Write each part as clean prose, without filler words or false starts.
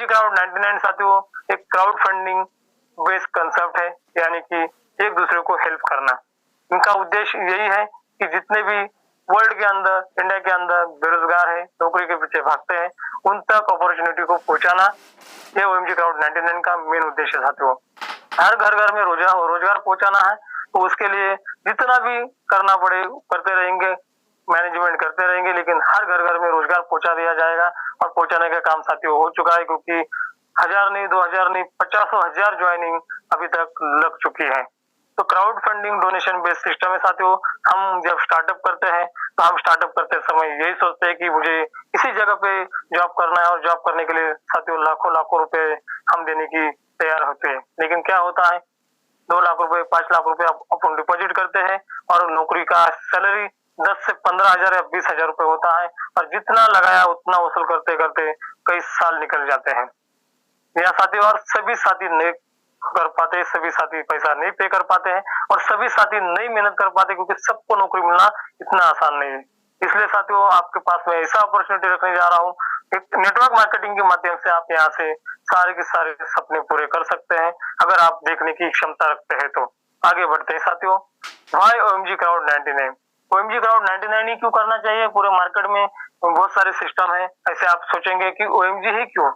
Crowd 99 साथियों एक crowd funding based concept है, यानी कि एक दूसरे को हेल्प करना। इनका उद्देश्य यही है कि जितने भी वर्ल्ड के अंदर, इंडिया के अंदर बेरोजगार है, नौकरी के पीछे भागते हैं, उन तक अपॉर्चुनिटी को पहुंचाना, ये ओएमजी क्राउड 99 का मेन उद्देश्य है साथियों। हर घर घर में रोजगार पहुंचाना है, तो उसके लिए जितना भी करना पड़े करते रहेंगे, मैनेजमेंट करते रहेंगे, लेकिन हर घर घर में रोजगार पहुंचा दिया जाएगा। और पहुंचाने का काम साथियों हो चुका है, क्योंकि 1000 नहीं, 2000 नहीं, 50,000 ज्वाइनिंग अभी तक लग चुकी है। तो crowd funding donation based system है साथियों। हम जब स्टार्टअप करते हैं, तो हम स्टार्टअप करते समय यही सोचते हैं कि मुझे इसी जगह पे जॉब करना है, और जॉब करने के लिए साथियों लाखों लाखों रुपए हम देने की तैयार होते हैं। लेकिन क्या होता है, 2 लाख रुपए, 5 लाख रुपए अपन डिपॉजिट करते हैं, और नौकरी का सैलरी 10 से 15,000 या 20,000 रुपए होता है, और जितना लगाया उतना वसूल करते करते कई साल निकल जाते हैं। यहाँ साथी और सभी साथी नहीं कर पाते, सभी साथी पैसा नहीं पे कर पाते हैं, और सभी साथी नहीं मेहनत कर पाते, क्योंकि सबको नौकरी मिलना इतना आसान नहीं है। इसलिए साथियों आपके पास मैं ऐसा अपॉर्चुनिटी रखने जा रहा हूँ, एक नेटवर्क मार्केटिंग के माध्यम से आप यहाँ से सारे के सारे सपने पूरे कर सकते हैं, अगर आप देखने की क्षमता रखते हैं तो। आगे बढ़ते हैं साथियों। Why OMG crowd 99? OMG crowd 99 ही क्यों करना चाहिए? पूरे मार्केट में बहुत सारे सिस्टम है, ऐसे आप सोचेंगे कि ओएमजी ही क्यों?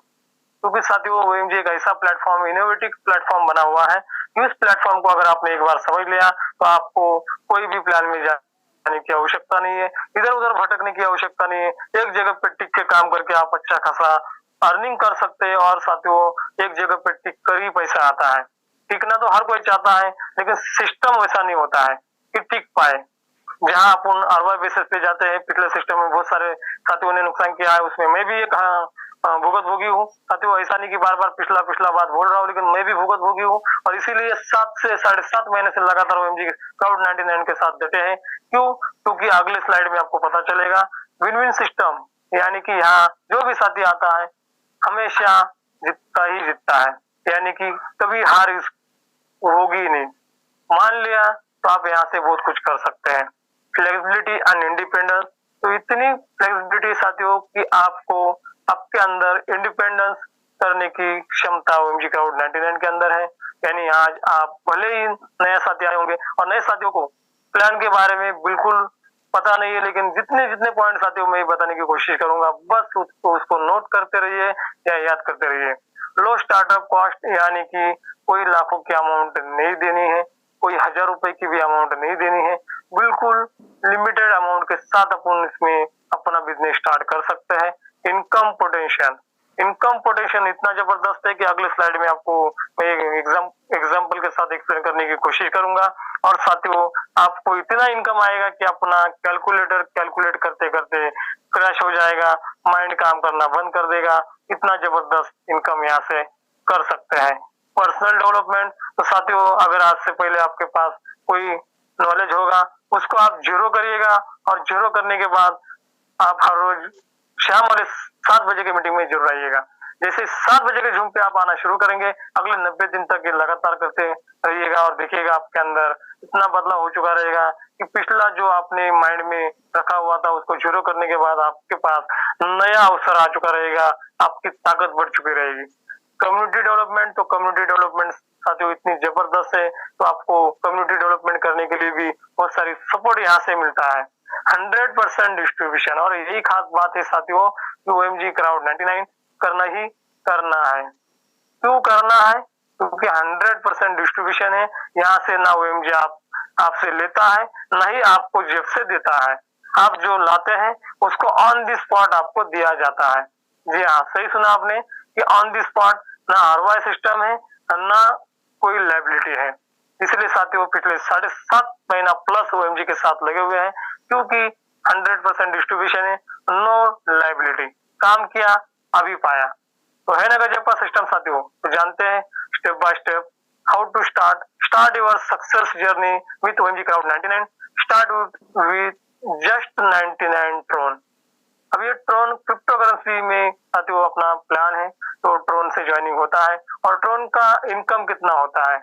क्योंकि साथियों ओएमजी एक ऐसा प्लेटफॉर्म, इनोवेटिव प्लेटफॉर्म बना हुआ है कि उस प्लेटफॉर्म को अगर आपने एक बार समझ लिया, तो आपको कोई भी प्लान में जाने की आवश्यकता नहीं है, इधर उधर भटकने की आवश्यकता नहीं है। एक जगह पे टिक के काम करके आप अच्छा खासा अर्निंग कर सकते हैं, और साथियों एक जगह पे टिक कर ही पैसा आता है। टिकना तो हर कोई चाहता है, लेकिन सिस्टम वैसा नहीं होता है कि टिक पाए। जहाँ अपन आरवाई बेसिस पे जाते हैं, पिछले सिस्टम में बहुत सारे साथियों ने नुकसान किया है, उसमें मैं भी एक भुगत भोगी हूँ साथियों। ऐसा नहीं कि बार बार पिछला बात बोल रहा हूँ, लेकिन मैं भी भुगत भोगी हूँ, और इसीलिए 7 से 7.5 महीने से लगातार ओएमजी क्राउड 99 के साथ डटे हैं। क्यों? क्योंकि अगले स्लाइड में आपको पता चलेगा विन विन सिस्टम, यानी कि यहाँ जो भी साथी आता है हमेशा जीतता ही जीतता है, यानी कि कभी हार होगी नहीं। मान लिया तो आप यहाँ से बहुत कुछ कर सकते हैं। फ्लेक्सिबिलिटी एंड इंडिपेंडेंस, तो इतनी फ्लेक्सिबिलिटी साथियों कि आपको आपके अंदर इंडिपेंडेंस करने की क्षमता ओएमजी क्राउड 99 के अंदर है। यानी आज आप भले ही नए साथी आए होंगे, और नए साथियों को प्लान के बारे में बिल्कुल पता नहीं है, लेकिन जितने जितने पॉइंट साथियों मैं बताने की कोशिश करूंगा, बस उसको नोट करते रहिए या याद करते रहिए। लो स्टार्टअप कॉस्ट, यानी कि कोई लाखों की अमाउंट नहीं देनी है, कोई 1000 रुपए की भी अमाउंट नहीं देनी है, बिल्कुल लिमिटेड अमाउंट के साथ अपन इसमें अपना बिजनेस स्टार्ट कर सकते हैं। इनकम पोटेंशियल इतना जबरदस्त है कि अगले स्लाइड में आपको मैं एग्जांपल के साथ एक्सप्लेन करने की कोशिश करूंगा। और साथियों आपको इतना इनकम आएगा कि अपना कैलकुलेट करते करते क्रैश हो जाएगा, माइंड काम करना बंद कर देगा। इतना जबरदस्त इनकम यहाँ से कर सकते हैं। पर्सनल डेवलपमेंट, तो साथियों अगर आज से पहले आपके पास कोई नॉलेज होगा, उसको आप जीरो करिएगा, और जीरो करने के बाद आप हर रोज शाम वाले 7 बजे की मीटिंग में जरूर आइएगा। जैसे 7 बजे के जूम पे आप आना शुरू करेंगे, अगले 90 दिन तक ये लगातार करते रहिएगा, और देखिएगा आपके अंदर इतना बदलाव हो चुका रहेगा कि पिछला जो आपने माइंड में रखा हुआ था उसको जीरो करने के बाद आपके पास नया अवसर आ चुका रहेगा, आपकी ताकत बढ़ चुकी रहेगी। कम्युनिटी डेवलपमेंट, तो कम्युनिटी डेवलपमेंट साथियों इतनी जबरदस्त है, तो आपको कम्युनिटी डेवलपमेंट करने के लिए भी बहुत सारी सपोर्ट यहाँ से मिलता है। 100% डिस्ट्रीब्यूशन, और यही खास बात है साथियों कि ओएमजी क्राउड 99 करना ही करना है। क्यों करना है? क्योंकि 100% डिस्ट्रीब्यूशन है। यहाँ से ना ओएमजी आपसे लेता है, ना ही आपको जेब से देता है। आप जो लाते हैं उसको ऑन द स्पॉट आपको दिया जाता है। जी हाँ, सही सुना आपने कि ऑन द स्पॉट, ना आरवाई सिस्टम है, ना कोई लायबिलिटी है। इसलिए साथियों पिछले 7.5 महीना प्लस ओएमजी के साथ लगे हुए हैं, क्योंकि 100% डिस्ट्रीब्यूशन है, नो लायबिलिटी। काम किया अभी पाया, तो है ना गजब का सिस्टम साथियों। तो जानते हैं step by step how to start your success journey with OMG crowd 99। Start with just 99 Tron. अब ये ट्रोन क्रिप्टो करेंसी में साथियों अपना प्लान है, तो ट्रोन से ज्वाइनिंग होता है। और ट्रोन का इनकम कितना होता है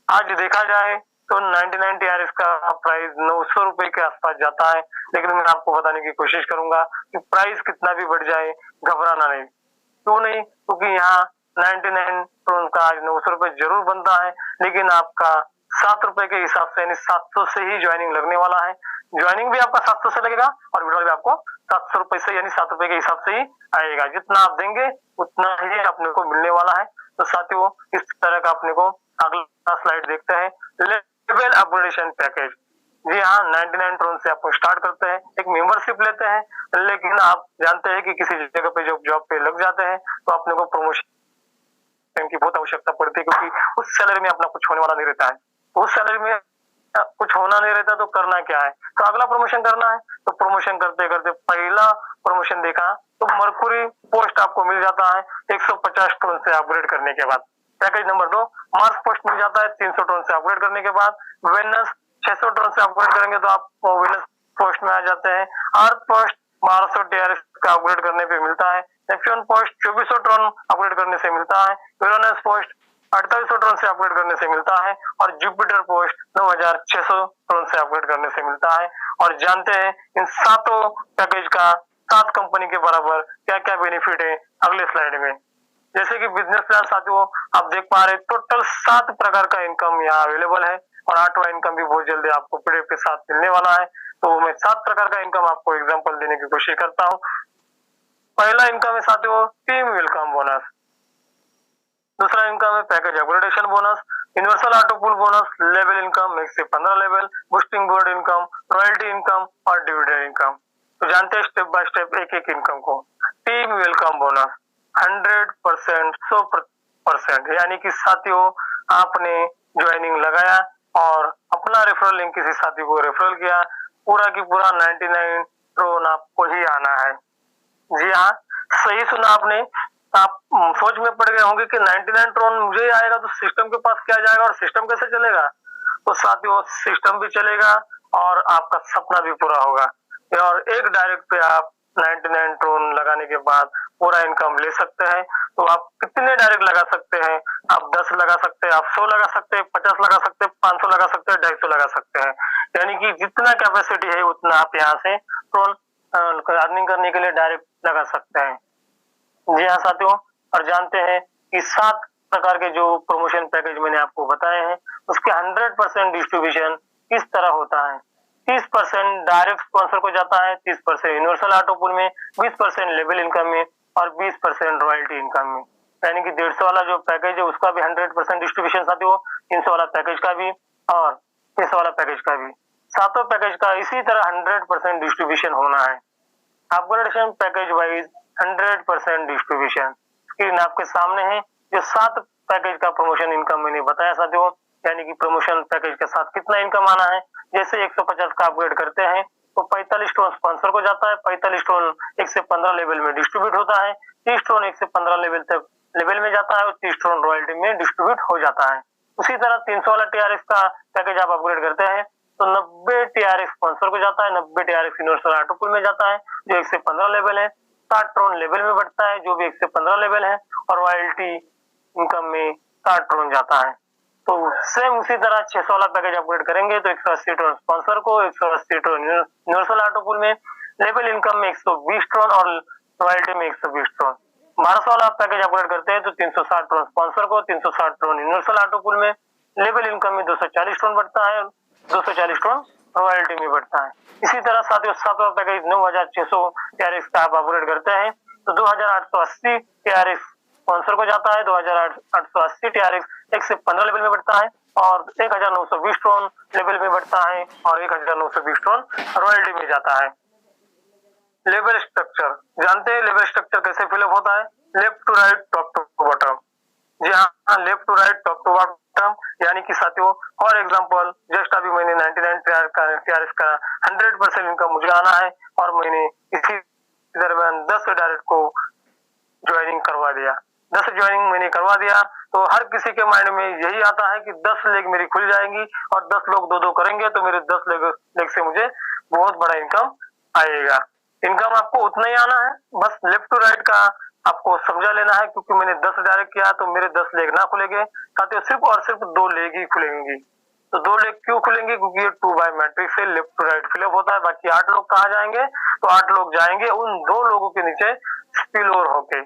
आज देखा जाए तो 99 टीआरएस का प्राइस 900 रुपए के आसपास जाता है, लेकिन मैं आपको बताने की कोशिश करूंगा कि प्राइस कितना भी बढ़ जाए घबराना नहीं। क्यों नहीं? क्योंकि यहाँ 99 क्रोन का आज 900 रुपए जरूर बनता है, लेकिन आपका 7 रुपए के हिसाब से यानी 700 से ही ज्वाइनिंग लगने वाला है। ज्वाइनिंग भी आपका 700 से लगेगा और विड्रॉल भी आपको 700 रुपए से यानी 7 रुपए के हिसाब से ही आएगा। जितना आप देंगे उतना ही अपने को मिलने वाला है। तो साथियों, इस तरह का अपने को अगला स्लाइड देखते हैं, लेवल अपग्रेडेशन पैकेज। जी हाँ, 99 ट्रोन से आपको स्टार्ट करते हैं, एक मेंबरशिप लेते हैं, लेकिन आप जानते हैं कि किसी जगह पे जॉब पे लग जाते हैं तो अपने को प्रमोशन की बहुत आवश्यकता पड़ती है, क्योंकि उस सैलरी में अपना कुछ होने वाला नहीं रहता है। उस सैलरी में कुछ होना नहीं रहता तो करना क्या है? तो अगला प्रमोशन करना है। तो प्रमोशन करते करते पहला प्रमोशन देखा तो मरकुरी पोस्ट आपको मिल जाता है 150 टोन से अपग्रेड करने के बाद। पैकेज नंबर 2 मार्स पोस्ट मिल जाता है 300 टोन से अपग्रेड करने के बाद। वेनस 600 टोन से अपग्रेड करेंगे तो आप वेनस पोस्ट में आ जाते हैं। अर्थ पोस्ट 1200 टीआरएस का अपग्रेड करने पे मिलता है। नेपच्यून पोस्ट 2400 टोन अपग्रेड करने से मिलता है। यूरेनस पोस्ट 4800 टोन से अपग्रेड करने से मिलता है और जुपिटर पोस्ट 9600 टोन से अपग्रेड करने से मिलता है। और जानते हैं इन सातों पैकेज का 7 कंपनी के बराबर क्या क्या बेनिफिट है अगले स्लाइड में। जैसे कि बिजनेस प्लान साथियों आप देख पा रहे, टोटल 7 प्रकार का इनकम यहाँ अवेलेबल है और 8वां इनकम भी बहुत जल्दी आपको पीडीएफ के साथ मिलने वाला है। तो मैं 7 प्रकार का इनकम आपको एग्जांपल देने की कोशिश करता हूँ। पहला इनकम है साथियों टीम वेलकम बोनस। दूसरा इनकम है package upgradation bonus, universal auto pool bonus, level income 1 से 15 level, boosting board income, royalty income और डिविडेंड इनकम। तो जानते हैं स्टेप बाय स्टेप एक एक इनकम को। टीम वेलकम बोनस 100% 100% यानी कि साथियों आपने ज्वाइनिंग लगाया और अपना रेफरल लिंक किसी साथी को रेफरल किया, पूरा की पूरा 99 ट्रोन आपको ही आना है। जी हाँ, सही सुना आपने। आप सोच में पड़ गए होंगे कि 99 ट्रोन मुझे आएगा तो सिस्टम के पास क्या जाएगा और सिस्टम कैसे चलेगा? तो साथियों सिस्टम भी चलेगा और आपका सपना भी पूरा होगा। और एक डायरेक्ट पे आप 99 ट्रोन लगाने के बाद पूरा इनकम ले सकते हैं। तो आप कितने डायरेक्ट लगा सकते हैं? आप 10 लगा सकते हैं, आप 100 लगा सकते हैं, 50 लगा सकते हैं, 500 लगा सकते हैं, 250 लगा सकते हैं। यानी कि जितना कैपेसिटी है उतना आप यहाँ से ट्रोन अर्निंग करने के लिए डायरेक्ट लगा सकते हैं। जी हाँ साथियों, और जानते हैं कि 7 प्रकार के जो प्रमोशन पैकेज मैंने आपको बताए हैं उसके 100% डिस्ट्रीब्यूशन किस तरह होता है। 30% डायरेक्ट स्पॉन्सर को जाता है, 30% यूनिवर्सल ऑटो पूल में, 20% लेवल इनकम में और 20% रॉयल्टी इनकम में। यानी कि 150 वाला जो पैकेज है उसका भी 100% डिस्ट्रीब्यूशन साथियों, 300 वाला पैकेज का भी और 300 वाला पैकेज का भी, सातों पैकेज का इसी तरह 100% डिस्ट्रीब्यूशन होना है। Upgradation package wise 100% distribution screen आपके सामने है। जो 7 पैकेज का प्रमोशन इनकम मैंने बताया साथियों, यानी कि प्रमोशन पैकेज के साथ कितना इनकम आना है। जैसे 150 का अपग्रेड करते हैं तो 45 टोन स्पॉन्सर को जाता है, 45 टोन 1 से 15 लेवल में डिस्ट्रीब्यूट होता है, 30 टोन 1 से 15 लेवल तक लेवल में जाता है और 30 टोन रॉयल्टी में डिस्ट्रीब्यूट हो जाता है। उसी तरह 300 वाला टीआरएक्स का पैकेज आप अपग्रेड करते हैं तो 90 टीआरएक्स स्पॉन्सर को जाता है, 90 टीआरएक्स यूनिवर्सल ऑटो पूल में जाता है जो 1 से 15 लेवल है, 60 ट्रोन लेवल में बढ़ता है जो भी 1 से 15 लेवल है और रॉयल्टी इनकम में 60 ट्रोन जाता है। तो सेम उसी तरह 600 वाला पैकेज अपग्रेड करेंगे तो 180 ट्रोन स्पॉन्सर को, 180 ट्रोन यूनिवर्सल ऑटो पूल में, लेवल इनकम में 120 ट्रोन और रॉयल्टी में 120 ट्रोन। 1200 वाला पैकेज अपग्रेड करते हैं तो 360 ट्रोन स्पॉन्सर को, 360 ट्रोन यूनिवर्सल ऑटो पूल में, लेवल इनकम में 240 ट्रोन बढ़ता है, 240 ट्रोन रॉयल्टी में बढ़ता है। इसी तरह साथियों 7वां पैकेज 9600 टीआरएक्स का आप अपग्रेड करते हैं तो 2880 टीआरएक्स स्पॉन्सर को जाता है, 2880 टीआरएक्स 1 से 15 लेवल में बढ़ता है और 1920 ट्रोन लेवल में बढ़ता है और 1920 ट्रोन रॉयल्टी में जाता है। लेवल स्ट्रक्चर जानते हैं लेवल स्ट्रक्चर कैसे फिलअप होता है? Left to right, top to bottom. जी हाँ, left to right, top to bottom यानी कि साथियों फॉर एग्जांपल जस्ट अभी मैंने 99 टीआरएस का 100% इनकम मुझे आना है और मैंने इसी दरमियान 10 डायरेक्ट को ज्वाइनिंग करवा दिया। 10 ज्वाइनिंग मैंने करवा दिया तो हर किसी के माइंड में यही आता है कि 10 लेग मेरी खुल जाएंगी और 10 लोग 2-2 करेंगे तो मेरे 10 लेग से मुझे बहुत बड़ा इनकम आएगा। इनकम आपको उतना ही आना है, बस लेफ्ट टू राइट का आपको समझा लेना है क्योंकि मैंने 10 डायरेक्ट किया तो मेरे 10 लेग ना खुलेंगे साथियों, सिर्फ और सिर्फ 2 लेग ही खुलेंगी। तो 2 लेग क्यों खुलेंगे? क्योंकि ये 2 बाय मैट्रिक्स से लेफ्ट टू राइट फिलअप होता है। बाकी 8 लोग कहाँ जाएंगे? तो 8 लोग जाएंगे उन 2 लोगों के नीचे स्पिल ओवर होके।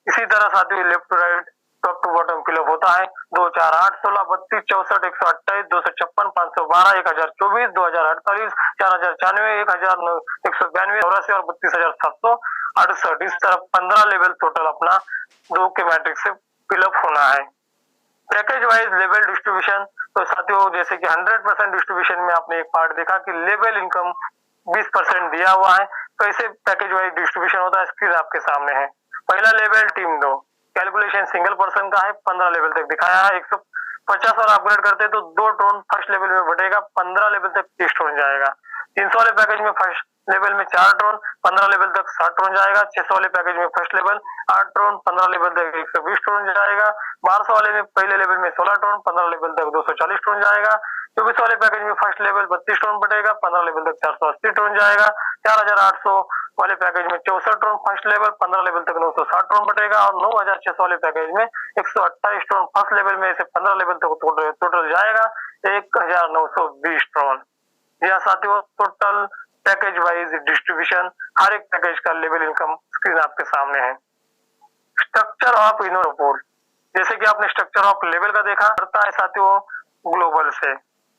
इसी तरह साथियों left to right top to bottom fill up होता है। 2 4 8 16 32 64 128 256 512 1024 2048 4094 1,192 84 और 32,768 इस तरह 15 लेवल टोटल अपना 2 के मैट्रिक्स से फिलअप होना है। पैकेज वाइज लेवल डिस्ट्रीब्यूशन तो साथियों जैसे कि 100% डिस्ट्रीब्यूशन में आपने एक पार्ट देखा कि लेवल इनकम 20% दिया हुआ है। कैसे पैकेज वाइज डिस्ट्रीब्यूशन होता है स्क्रीन आपके सामने है। पहला level team 2 calculation single person का है, 15 लेवल तक दिखाया है। 150 और अपग्रेड करते तो 2 ट्रोन फर्स्ट लेवल में बढ़ेगा, 15 लेवल तक 30 ट्रोन जाएगा। 300 वाले पैकेज में फर्स्ट लेवल में 4 ट्रोन 15 लेवल तक 60 ट्रोन जाएगा। 600 वाले पैकेज में फर्स्ट लेवल 8 ट्रोन 15 लेवल तक 120 ट्रोन जाएगा। 1200 वाले में पहले लेवल में 16 ट्रोन 15 लेवल तक 240 ट्रोन जाएगा। 24 वाले पैकेज में फर्स्ट लेवल 32 ट्रोन बढ़ेगा, 15 लेवल तक 480 ट्रोन जाएगा। 4800 वाले पैकेज में 64 ट्रोन फर्स्ट लेवल 15 लेवल तक 960 ट्रोन बढ़ेगा और 9600 वाले पैकेज में 128 ट्रोन फर्स्ट लेवल में से 15 लेवल तक टोटल जाएगा 1920 ट्रोन। यह साथियों टोटल पैकेज वाइज डिस्ट्रीब्यूशन हर एक पैकेज का लेवल इनकम स्क्रीन आपके सामने है। स्ट्रक्चर ऑफ इनोपोल जैसे कि आपने स्ट्रक्चर ऑफ लेवल का देखा करता है साथियों ग्लोबल से,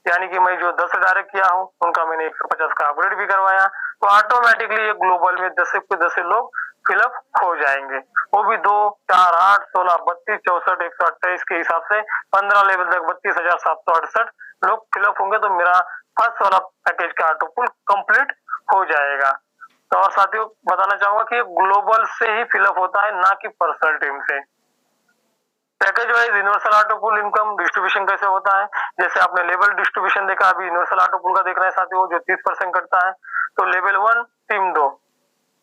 यानी कि मैं जो 10 डायरेक्ट किया हूं उनका मैंने 150 का अपग्रेड भी करवाया तो ऑटोमेटिकली ये ग्लोबल में 10 के 10 लोग फिलअप हो जाएंगे। वो भी 2 4 8 16 32 64 128 के हिसाब से 15 लेवल तक 32,768 लोग फिलअप होंगे तो मेरा फर्स्ट वाला पैकेज का ऑटो पुल कंप्लीट हो जाएगा। तो और साथियों बताना चाहूंगा कि ग्लोबल से ही फिलअप होता है ना कि पर्सनल टीम से। पैकेज वाइज यूनिवर्सल ऑटो पुल इनकम डिस्ट्रीब्यूशन कैसे होता है, जैसे आपने लेवल डिस्ट्रीब्यूशन देखा, अभी यूनिवर्सल ऑटो पुल का देखना है साथियों जो 30% कटता है। तो लेवल 1 टीम 2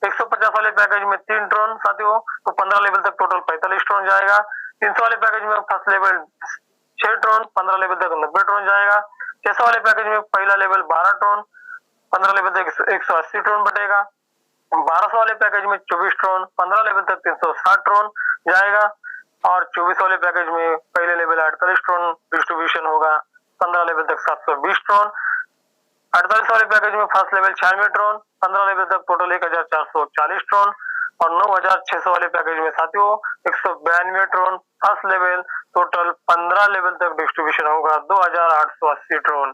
150 वाले पैकेज में 3 ट्रोन साथियों तो 15 लेवल तक टोटल 45 ट्रोन जाएगा। 300 वाले पैकेज में फर्स्ट लेवल 6 ट्रोन 15 लेवल तक 90 ट्रोन जाएगा। 600 वाले पैकेज में पहला लेवल 12 ट्रोन 15 लेवल तक 180 ट्रोन बढ़ेगा। 1200 वाले पैकेज में 24 ट्रोन 15 लेवल तक 360 ट्रोन जाएगा और 24 वाले पैकेज में पहले लेवल 48 ट्रोन डिस्ट्रीब्यूशन होगा, 15 लेवल तक 720 ट्रोन। 48 वाले पैकेज में फर्स्ट लेवल 96 ट्रोन 15 लेवल तक टोटल 1440 ट्रोन और 9600 वाले पैकेज में साथियों 192 Tron first level total 15 level तक डिस्ट्रीब्यूशन होगा 2880 Tron.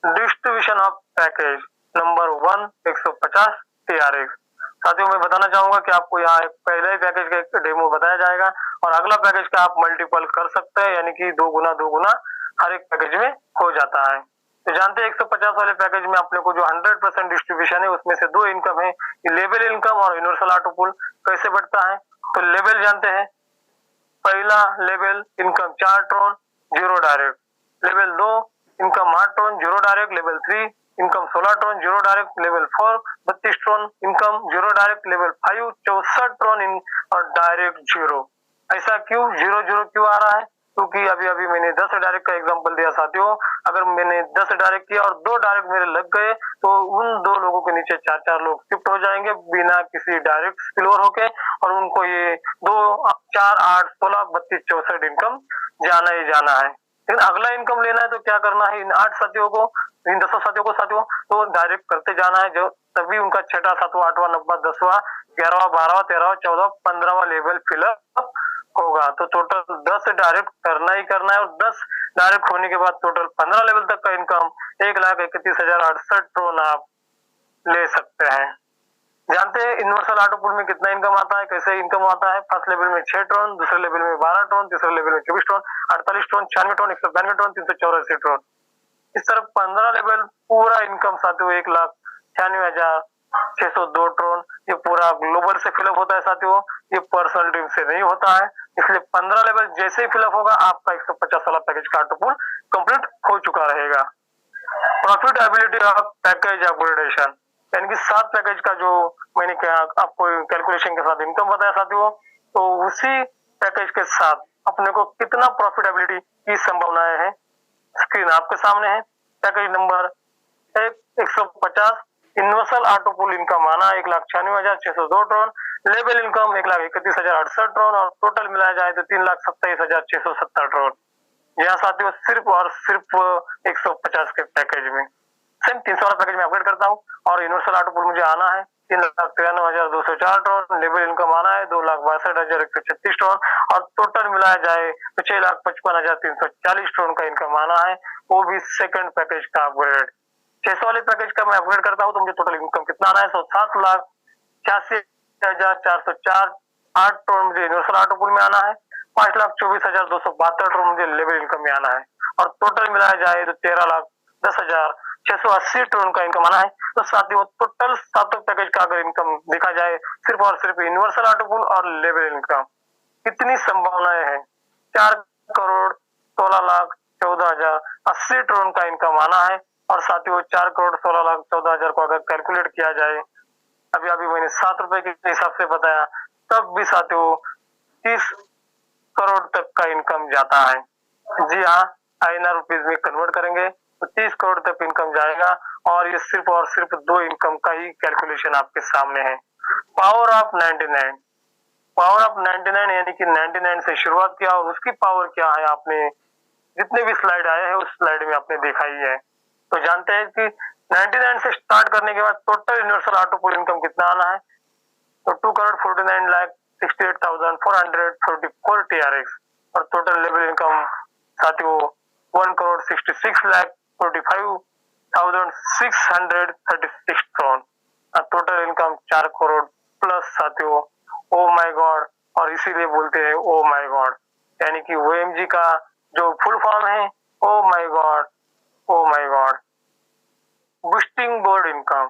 Distribution of package number 1 150 TRX साथियों मैं बताना चाहूंगा कि आपको यहाँ पहले पैकेज का एक डेमो बताया जाएगा और अगला पैकेज का आप मल्टीपल कर सकते हैं, यानी कि 2 गुना हर एक पैकेज में हो जाता है। तो जानते हैं 150 वाले पैकेज में अपने को जो 100% डिस्ट्रीब्यूशन है उसमें से 2 इनकम है, लेवल इनकम और यूनिवर्सल ऑटो पुल। कैसे बढ़ता है तो लेवल जानते हैं, पहला level income 4 TRON 0 direct, level 2 income 8 TRON 0 direct, level 3 income 16 TRON 0 direct, level 4 32 TRON income 0 direct, level 5 64 TRON इन और डायरेक्ट 0। ऐसा क्यों 0 क्यों आ रहा है, क्योंकि अभी मैंने 10 डायरेक्ट का एग्जांपल दिया साथियों। अगर मैंने 10 डायरेक्ट किया और 2 डायरेक्ट मेरे लग गए तो उन 2 लोगों के नीचे 4 लोग शिफ्ट हो जाएंगे बिना किसी डायरेक्ट स्पिलओवर होके और उनको ये 2 4 8 16 32 64 इनकम जाना ही जाना है। लेकिन अगला इनकम लेना है तो क्या करना है, इन 8 साथियों को इन 10 साथियों को साथियों तो डायरेक्ट करते जाना है, जो तभी उनका 6वां 7वां 8वां 9वां 10वां 11वां 12वां 13वां 14वां 15वां लेवल फिलअप होगा। तो टोटल 10 डायरेक्ट करना ही करना है और 10 डायरेक्ट होने के बाद टोटल 15 लेवल तक का इनकम 1,31,068 ट्रोन आप ले सकते हैं। जानते हैं यूनिवर्सल ऑटो पुल में कितना इनकम आता है, कैसे इनकम आता है। फर्स्ट लेवल में 6 ट्रोन, दूसरे लेवल में 12 ट्रोन, तीसरे लेवल में 24 ट्रोन, 48 ट्रोन 96 ट्रोन 192 ट्रोन 384 ट्रोन। इस तरह 15 लेवल पूरा इनकम साथियों 1,96,602 ट्रोन ये पूरा ग्लोबल से फिलअप होता है साथियों, ये पर्सनल टीम से नहीं होता है। इसलिए 15 लेवल जैसे ही फिलअप होगा आपका 150 वाला पैकेज का ऑटो पुल कंप्लीट हो चुका रहेगा। प्रॉफिटेबिलिटी ऑफ पैकेज अपग्रेडेशन यानी कि 7 पैकेज का जो मैंने आपको कैलकुलेशन के साथ इनकम बताया साथियों, तो उसी पैकेज के साथ अपने को कितना प्रॉफिटेबिलिटी की संभावनाएं हैं स्क्रीन आपके सामने है। पैकेज नंबर 150 यूनिवर्सल ऑटो पुल इनकम आना 1,96,602 ट्रोन, लेवल इनकम 1,31,068 ट्रोन और टोटल मिलाया जाए तो 3,27,670 ट्रोन। यहाँ साथियों सिर्फ और सिर्फ 150 के पैकेज में। सेम 300 वाला पैकेज में अपग्रेड करता हूँ और यूनिवर्सल ऑटो पुल मुझे आना है 3,93,204 टन। लेबर इनकम आना है 2,62,136 टन और टोटल मिलाया जाए तो 6,55,340 टन का इनकम आना है, वो भी सेकंड पैकेज का अपग्रेड। 600 वाले पैकेज का मैं अपग्रेड करता हूँ तो मुझे टोटल इनकम कितना आना है, तो 7,86,404 8 टन मुझे यूनिवर्सल ऑटो पूल में आना है, 5,24,272 टन मुझे लेबर इनकम में आना है और टोटल मिलाया जाए तो 13,10,680 टन का इनकम आना है। तो साथियों टोटल सातों पैकेज का अगर इनकम देखा जाए सिर्फ और सिर्फ यूनिवर्सल ऑटो पूल और लेबर इनकम, कितनी संभावनाएं हैं, 4,16,14,80 टन का इनकम आना है। और साथियों 4,16,14,000 को अगर कैलकुलेट किया जाए, अभी अभी मैंने 7 रुपए के हिसाब से बताया, तब भी साथियों 30 करोड़ तक का इनकम जाता है। जी हाँ, INR रुपीज में कन्वर्ट करेंगे तो 30 करोड़ तक इनकम जाएगा और ये सिर्फ और सिर्फ 2 इनकम का ही कैलकुलेशन आपके सामने है। पावर ऑफ 99, पावर ऑफ 99 यानी कि 99 से शुरुआत किया और उसकी पावर क्या है, आपने जितने भी स्लाइड आए हैं उस स्लाइड में आपने देखा ही है। तो जानते हैं कि 99 से स्टार्ट करने के बाद total universal auto pool income कितना आना है, तो 2,49,68,444 TRX और टोटल लेबर इनकम साथियों 1,66,45,636 टन और टोटल इनकम 4 करोड़ प्लस साथियों। ओ माय गॉड, और इसीलिए बोलते हैं ओ माय गॉड, यानी कि OMG का जो फुल फॉर्म है oh my God, oh my God. Boosting board income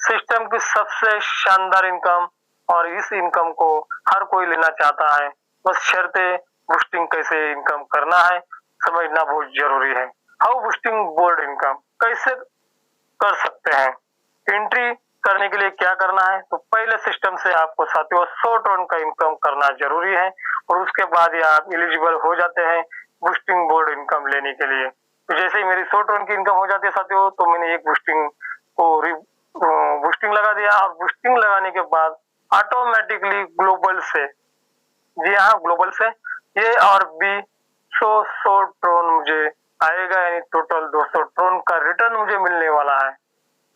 system की सबसे शानदार इनकम और इस इनकम को हर कोई लेना चाहता है, बस शर्ते बूस्टिंग कैसे इनकम करना है समझना बहुत जरूरी है। हाउ बूस्टिंग बोर्ड इनकम कैसे कर सकते हैं, एंट्री करने के लिए क्या करना है, तो पहले सिस्टम से आपको साथियों 100 टन का इनकम करना जरूरी है और उसके बाद ही आप एलिजिबल हो जाते हैं बूस्टिंग बोर्ड इनकम लेने के लिए। तो जैसे ही मेरी 100 टन की इनकम हो जाती है साथियों, तो मैंने एक बूस्टिंग को बूस्टिंग लगा दिया और बूस्टिंग लगाने के बाद ऑटोमेटिकली ग्लोबल से, जी हाँ ग्लोबल से ए और बी 100 टन मुझे आएगा, यानी टोटल 200 टन का रिटर्न मुझे मिलने वाला है।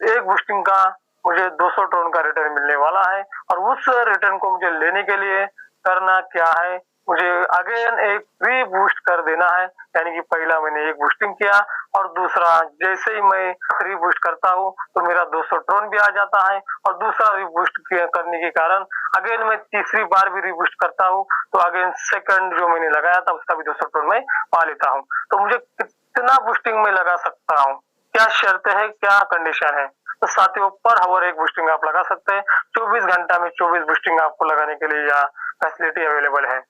एक बूस्टिंग का मुझे 200 टन का रिटर्न मिलने वाला है और उस रिटर्न को मुझे लेने के लिए करना क्या है, मुझे अगेन एक री बूस्ट कर देना है, यानी कि पहला मैंने एक बूस्टिंग किया और दूसरा जैसे ही मैं री बूस्ट करता हूँ तो मेरा 200 टन भी आ जाता है और दूसरा री बूस्ट करने के कारण अगेन मैं तीसरी बार भी री बूस्ट करता हूँ तो अगेन सेकंड जो मैंने लगाया था उसका भी 200 टन मैं पा लेता हूँ। तो मुझे कितना बूस्टिंग में लगा सकता हूँ, क्या शर्त है, क्या कंडीशन है, तो साथियों पर हावर एक बूस्टिंग आप लगा सकते हैं। 24 घंटा में 24 बूस्टिंग आपको लगाने के लिए यह फैसिलिटी अवेलेबल है।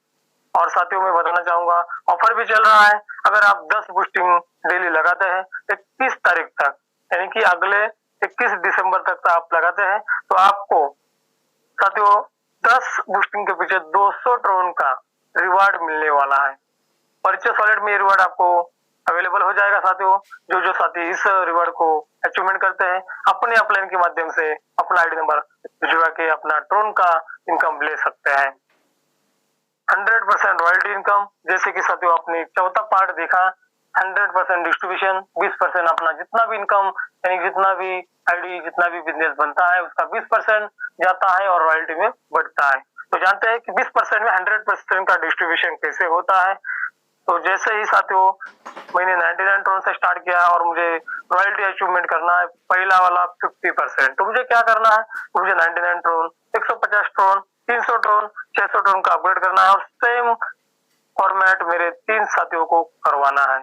और साथियों मैं बताना चाहूंगा ऑफर भी चल रहा है, अगर आप 10 बूस्टिंग डेली लगाते हैं 21 तारीख तक, यानी कि अगले 21 दिसंबर तक आप लगाते हैं तो आपको साथियों 10 बूस्टिंग के पीछे 200 टन का रिवार्ड मिलने वाला है। परचेस वॉलेट में ये रिवार्ड आपको अवेलेबल हो जाएगा साथियों। जो साथी इस रिवार्ड को अचीवमेंट करते हैं अपने अपलाइन के माध्यम से अपना आईडी नंबर भिजवा के अपना ट्रोन का इनकम ले सकते हैं। 100% रॉयल्टी इनकम, जैसे कि साथियों आपने चौथा पार्ट देखा, 100% डिस्ट्रीब्यूशन, 20% अपना जितना भी इनकम यानी जितना भी आईडी जितना भी बिजनेस बनता है उसका 20% जाता है और रॉयल्टी में बढ़ता है। तो जानते हैं कि 20% में 100% का डिस्ट्रीब्यूशन कैसे होता है। तो जैसे ही साथियों मैंने 99 टन से स्टार्ट किया और मुझे रॉयल्टी अचीवमेंट करना है पहला वाला 50%, तो मुझे क्या करना है, तो मुझे 99 टन 150 टन 300 टन 600 टन का अपग्रेड करना है और सेम फॉर्मेट मेरे 3 साथियों को करवाना है।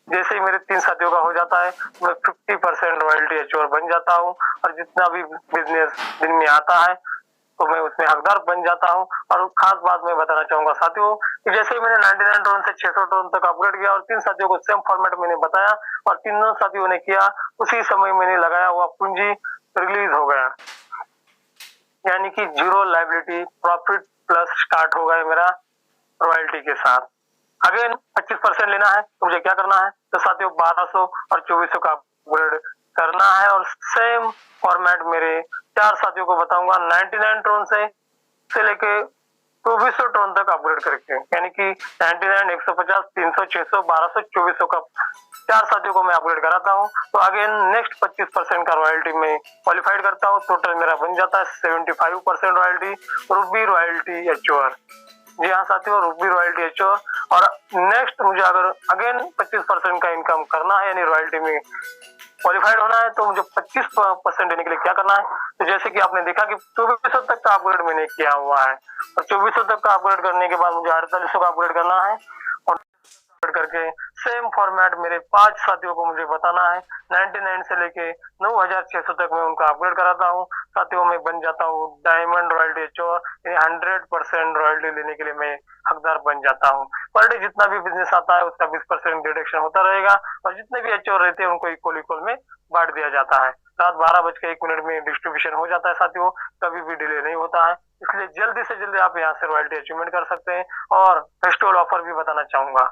जैसे ही मेरे 3 साथियों का हो जाता है मैं 50% रॉयल्टी अचीवर बन जाता हूँ और जितना भी बिजनेस दिन में आता है तो मैं उसमें हकदार बन जाता हूँ। और खास बात मैं बताना चाहूंगा साथियों कि जैसे ही मैंने 99 टन से 600 टन तक अपग्रेड किया और 3 साथियों को सेम फॉर्मेट मैंने बताया और तीनों साथियों ने किया, उसी समय मैंने लगाया हुआ पूंजी रिलीज हो गया, यानी कि zero liability profit plus start हो गया मेरा रॉयल्टी के साथ। अगेन 25% लेना है तो मुझे क्या करना है, तो साथियों 1200 और 2400 का अपग्रेड करना है और सेम फॉर्मेट मेरे 4 साथियों को बताऊंगा 99 टन से लेके 2400 टन तक अपग्रेड करके, यानी कि 99 150 300 600 1200 2400 का 4 साथियों को मैं अपग्रेड कराता हूँ, तो अगेन नेक्स्ट 25% का रॉयल्टी में क्वालिफाइड करता हूँ। टोटल मेरा बन जाता है 75% रॉयल्टी, रूबी रॉयल्टी एच्योर। जी हाँ साथियों, रूबी रॉयल्टी एच्योर। और नेक्स्ट मुझे अगर अगेन 25% का इनकम करना है, यानी रॉयल्टी में क्वालिफाइड होना है, तो मुझे 25% देने के लिए क्या करना है? तो जैसे कि आपने देखा कि 2400 तक का अपग्रेड मैंने किया हुआ है, और 2400 तक का अपग्रेड करने के बाद मुझे 4800 का अपग्रेड करना है, और करके सेम फॉर्मेट मेरे 5 साथियों को मुझे बताना है। 99 से लेके 9600 तक मैं उनका अपग्रेड कराता हूँ। साथियों में बन जाता हूँ डायमंड रॉयल्टी एच्योर, 100% रॉयल्टी लेने के लिए मैं हकदार बन जाता हूँ। पर डे जितना भी बिजनेस आता है उसका 20% डिडक्शन होता रहेगा, और जितने भी एच्योर रहते हैं उनको इक्वल इक्वल में बांट दिया जाता है। रात 12:01 में डिस्ट्रीब्यूशन हो जाता है साथियों, कभी भी डिले नहीं होता है। इसलिए जल्दी से जल्दी आप यहाँ से रॉयल्टी अचीवमेंट कर सकते हैं। और फेस्टिवल ऑफर भी बताना चाहूंगा,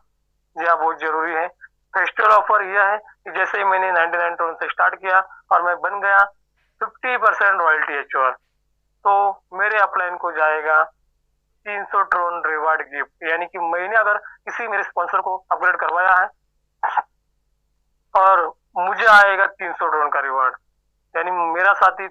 जी हाँ बहुत जरूरी है। फेस्टिवल ऑफर यह है कि जैसे ही मैंने 99 टोन से स्टार्ट किया और मैं बन गया 50% रॉयल्टी एच्योर, तो मेरे अपलाइन को जाएगा 300 ट्रोन रिवार्ड गिफ्ट। यानी कि मैंने अगर किसी मेरे स्पॉन्सर को अपग्रेड करवाया है और मुझे आएगा 300 ट्रोन का रिवार्ड, यानी मेरा साथी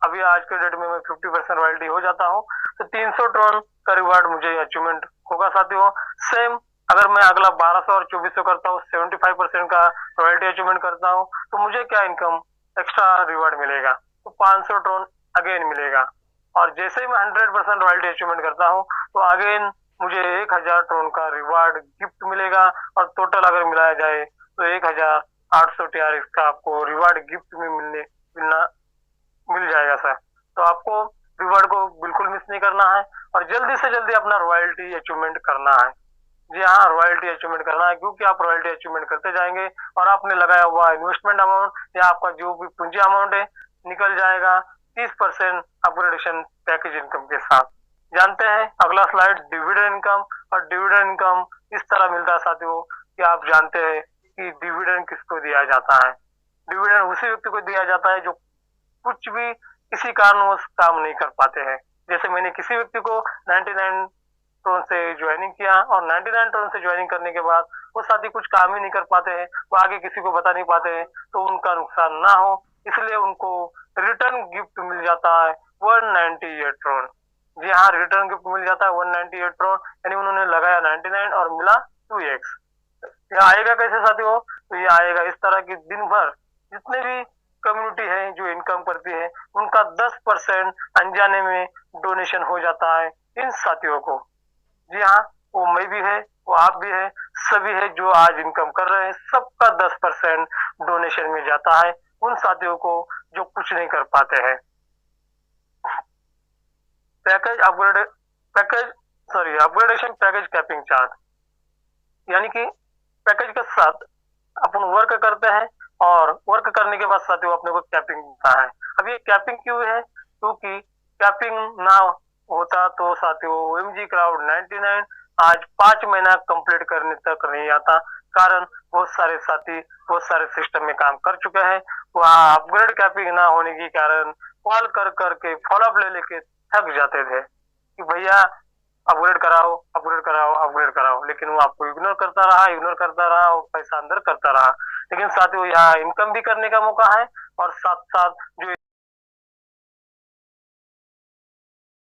अभी आज के डेट में मैं 50% रॉयल्टी हो जाता हूँ, तो 300 ट्रोन का रिवार्ड मुझे अचीवमेंट होगा साथियों। सेम अगर मैं अगला 1200 और 2400 करता हूँ, 75% का रॉयल्टी अचीवमेंट करता हूँ, तो मुझे क्या इनकम एक्स्ट्रा रिवार्ड मिलेगा? तो 500 ट्रोन अगेन मिलेगा। और जैसे ही मैं 100% रॉयल्टी अचीवमेंट करता हूँ, तो अगेन मुझे 1000 ट्रोन का रिवार्ड गिफ्ट मिलेगा, और टोटल अगर मिलाया जाए तो 1800 TRX का आपको रिवार्ड गिफ्ट में मिल जाएगा सर। तो आपको रिवार्ड को बिल्कुल मिस नहीं करना है, और जल्दी से जल्दी अपना रॉयल्टी अचीवमेंट करना है। जी हाँ, रॉयल्टी अचीवमेंट करना है, क्योंकि आप रॉयल्टी अचीवमेंट करते जाएंगे और आपने लगाया हुआ इन्वेस्टमेंट अमाउंट या आपका जो भी पूंजी अमाउंट है निकल जाएगा 30% अपग्रेडेशन पैकेज इनकम के साथ। जानते हैं अगला स्लाइड डिविडेंड इनकम। और डिविडेंड इनकम इस तरह मिलता है साथियों कि आप जानते हैं कि डिविडेंड किसको दिया जाता है? डिविडेंड उसी व्यक्ति को दिया जाता है जो कुछ भी किसी कारणवश काम नहीं कर पाते हैं। जैसे मैंने किसी व्यक्ति को 99 टोन से ज्वाइनिंग किया, और 99 टोन से ज्वाइनिंग करने के बाद वो साथी कुछ काम ही नहीं कर पाते हैं, वो आगे किसी को बता नहीं पाते हैं, तो उनका नुकसान ना हो इसलिए उनको रिटर्न गिफ्ट मिल जाता है 198 ट्रोन। जी हाँ, रिटर्न गिफ्ट मिल जाता है 198 ट्रोन, यानी उन्होंने लगाया 99 और मिला 2x। ये आएगा कैसे साथियों? तो ये आएगा इस तरह की, दिन भर जितने भी कम्युनिटी है जो इनकम करती है उनका 10% अनजाने में डोनेशन हो जाता है इन साथियों को। जी हाँ, वो मैं भी है, वो आप भी है, सभी है जो आज इनकम कर रहे हैं, सबका 10% डोनेशन में जाता है उन साथियों को जो कुछ नहीं कर पाते हैं। Package upgrade package sorry upgradation package capping chart, यानी कि पैकेज के साथ अपन वर्क करते हैं, और वर्क करने के बाद साथियों अपने को कैपिंग मिलता है। अब ये कैपिंग क्यों है? क्योंकि कैपिंग ना होता तो साथियों OMG क्राउड 99 आज 5 महीना कंप्लीट करने तक नहीं आता। कारण बहुत सारे साथी बहुत सारे सिस्टम में काम कर चुके हैं, वहाँ अपग्रेड कैपिंग ना होने के कारण कॉल कर करके फॉलोअप ले लेके थक जाते थे कि भैया अपग्रेड कराओ अपग्रेड कराओ अपग्रेड कराओ, लेकिन वो आपको इग्नोर करता रहा और पैसा अंदर करता रहा। लेकिन साथियों यहाँ इनकम भी करने का मौका है, और साथ साथ जो